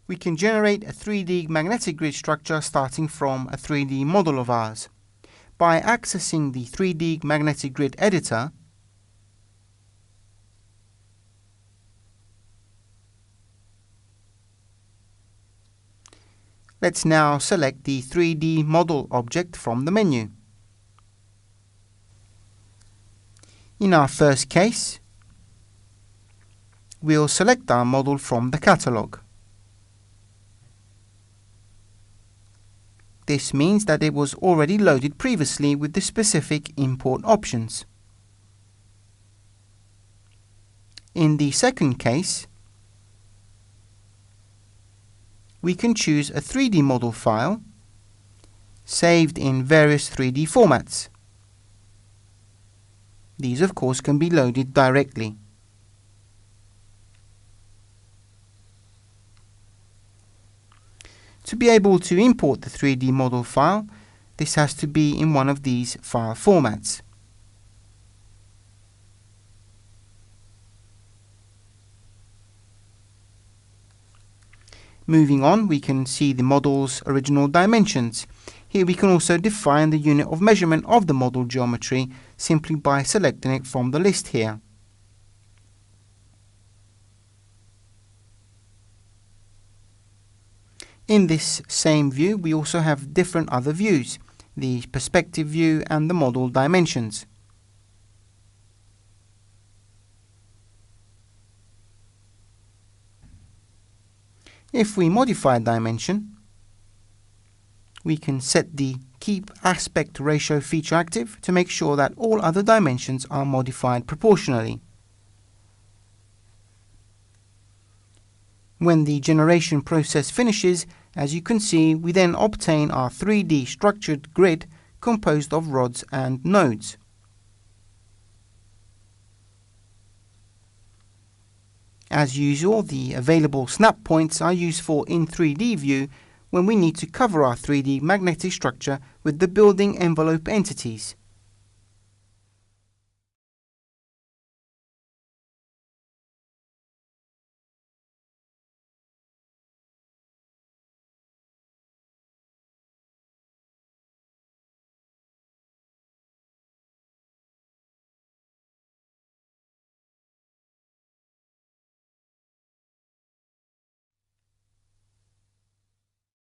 We can generate a 3D magnetic grid structure starting from a 3D model of ours. By accessing the 3D magnetic grid editor, let's now select the 3D model object from the menu. In our first case, we'll select our model from the catalogue. This means that it was already loaded previously with the specific import options. In the second case, we can choose a 3D model file saved in various 3D formats. These, of course, can be loaded directly. To be able to import the 3D model file, this has to be in one of these file formats. Moving on, we can see the model's original dimensions. Here we can also define the unit of measurement of the model geometry simply by selecting it from the list here. In this same view, we also have different other views, the perspective view and the model dimensions. If we modify dimension, we can set the Keep Aspect Ratio feature active to make sure that all other dimensions are modified proportionally. When the generation process finishes, as you can see, we then obtain our 3D structured grid composed of rods and nodes. As usual, the available snap points are useful in 3D view when we need to cover our 3D magnetic structure with the building envelope entities.